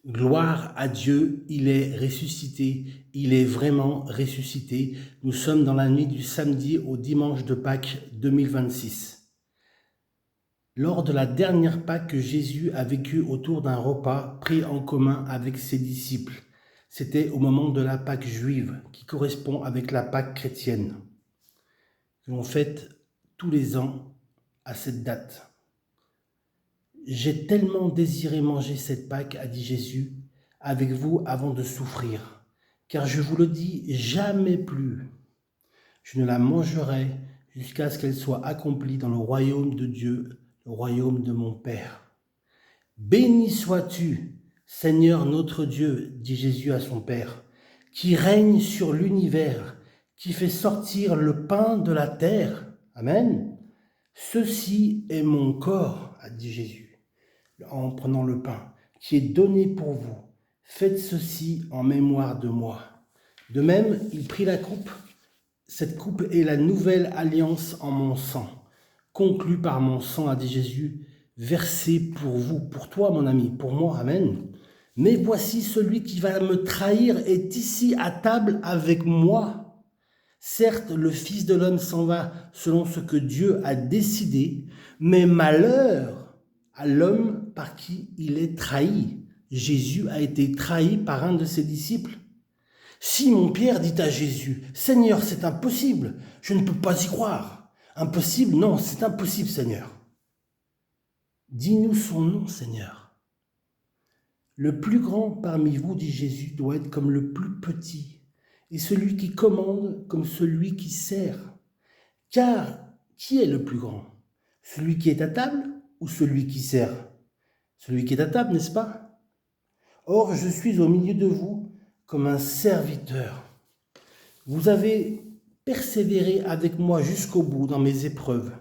Gloire à Dieu, il est ressuscité, il est vraiment ressuscité. Nous sommes dans la nuit du samedi au dimanche de Pâques 2026. Lors de la dernière Pâques que Jésus a vécu autour d'un repas pris en commun avec ses disciples, c'était au moment de la Pâque juive qui correspond avec la Pâque chrétienne, que l'on fête tous les ans à cette date. J'ai tellement désiré manger cette Pâque, a dit Jésus, avec vous avant de souffrir, car je vous le dis, jamais plus. Je ne la mangerai jusqu'à ce qu'elle soit accomplie dans le royaume de Dieu, le royaume de mon Père. Béni sois-tu, Seigneur notre Dieu, dit Jésus à son Père, qui règne sur l'univers, qui fait sortir le pain de la terre. Amen. Ceci est mon corps, a dit Jésus, en prenant le pain, qui est donné pour vous. Faites ceci en mémoire de moi. De même, il prit la coupe. Cette coupe est la nouvelle alliance en mon sang, conclue par mon sang, a dit Jésus, versé pour vous, pour toi mon ami, pour moi, amen. Mais voici celui qui va me trahir est ici à table avec moi. Certes, le Fils de l'homme s'en va selon ce que Dieu a décidé, mais malheur à l'homme par qui il est trahi. Jésus a été trahi par un de ses disciples. Simon-Pierre dit à Jésus, « Seigneur, c'est impossible, je ne peux pas y croire. » Impossible? Non, c'est impossible, Seigneur. Dis-nous son nom, Seigneur. Le plus grand parmi vous, dit Jésus, doit être comme le plus petit, et celui qui commande comme celui qui sert. Car qui est le plus grand? Celui qui est à table ou celui qui sert? Celui qui est à table, n'est-ce pas? Or, je suis au milieu de vous comme un serviteur. Vous avez persévéré avec moi jusqu'au bout dans mes épreuves.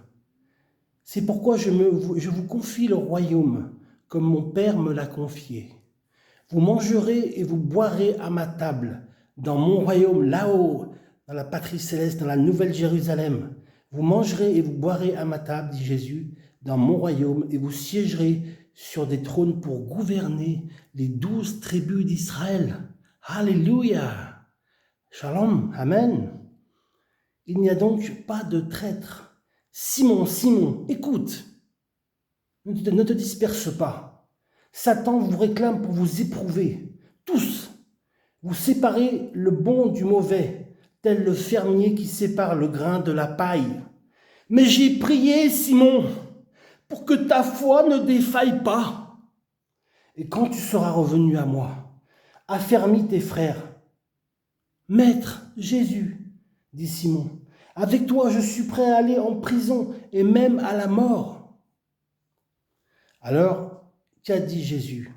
C'est pourquoi je vous confie le royaume, comme mon Père me l'a confié. Vous mangerez et vous boirez à ma table, dans mon royaume, là-haut, dans la patrie céleste, dans la nouvelle Jérusalem. Vous mangerez et vous boirez à ma table, dit Jésus, dans mon royaume, et vous siégerez sur des trônes pour gouverner les 12 tribus d'Israël. Alléluia! Shalom, amen. Il n'y a donc pas de traître. Simon, Simon, écoute, ne te disperse pas. Satan vous réclame pour vous éprouver, tous. Vous séparez le bon du mauvais, tel le fermier qui sépare le grain de la paille. Mais j'ai prié, Simon, pour que ta foi ne défaille pas. Et quand tu seras revenu à moi, affermis tes frères. Maître Jésus, dit Simon, avec toi je suis prêt à aller en prison et même à la mort. Alors, qu'a dit Jésus?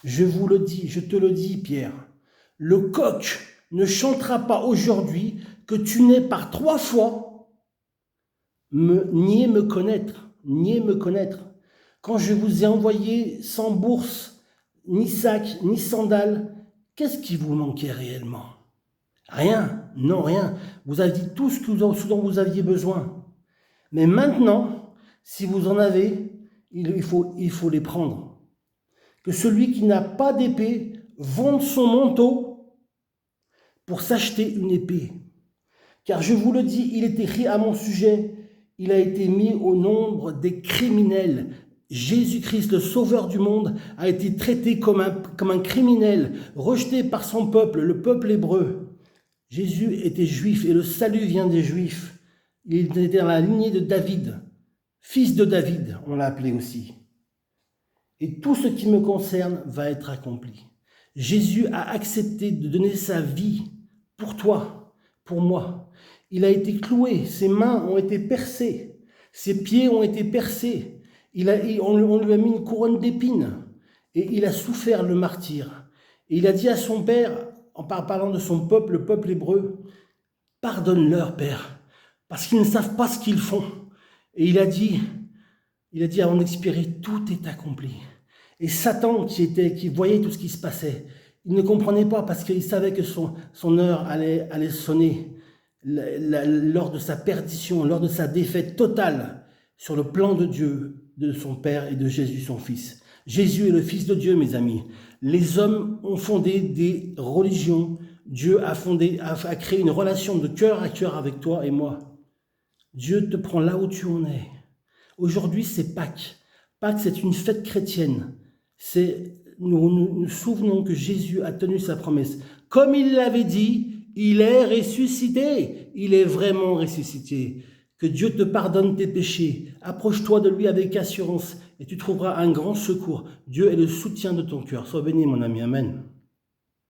Je vous le dis, je te le dis, Pierre, le coq ne chantera pas aujourd'hui que tu n'aies par 3 fois nié me connaître. Quand je vous ai envoyé sans bourse, ni sac, ni sandales, qu'est-ce qui vous manquait réellement? Rien, non rien. Vous avez dit tout ce dont vous aviez besoin. Mais maintenant, si vous en avez, il faut les prendre. Que celui qui n'a pas d'épée vende son manteau pour s'acheter une épée. Car je vous le dis, il est écrit à mon sujet, il a été mis au nombre des criminels. Jésus-Christ, le sauveur du monde, a été traité comme un criminel, rejeté par son peuple, le peuple hébreu. Jésus était juif et le salut vient des juifs. Il était dans la lignée de David, fils de David, on l'a appelé aussi. Et tout ce qui me concerne va être accompli. Jésus a accepté de donner sa vie pour toi, pour moi. Il a été cloué, ses mains ont été percées, ses pieds ont été percés. On lui a mis une couronne d'épines et il a souffert le martyre. Et il a dit à son Père, en parlant de son peuple, le peuple hébreu, « Pardonne-leur, Père, parce qu'ils ne savent pas ce qu'ils font. » Et il a dit avant d'expirer, « Tout est accompli. » Et Satan, qui voyait tout ce qui se passait, il ne comprenait pas parce qu'il savait que son heure allait sonner lors de sa perdition, lors de sa défaite totale sur le plan de Dieu, de son Père et de Jésus, son Fils. Jésus est le Fils de Dieu, mes amis. Les hommes ont fondé des religions. Dieu a créé une relation de cœur à cœur avec toi et moi. Dieu te prend là où tu en es. Aujourd'hui, c'est Pâques. Pâques, c'est une fête chrétienne. Nous nous souvenons que Jésus a tenu sa promesse. Comme il l'avait dit, il est ressuscité. Il est vraiment ressuscité. Que Dieu te pardonne tes péchés. Approche-toi de lui avec assurance et tu trouveras un grand secours. Dieu est le soutien de ton cœur. Sois béni, mon ami. Amen.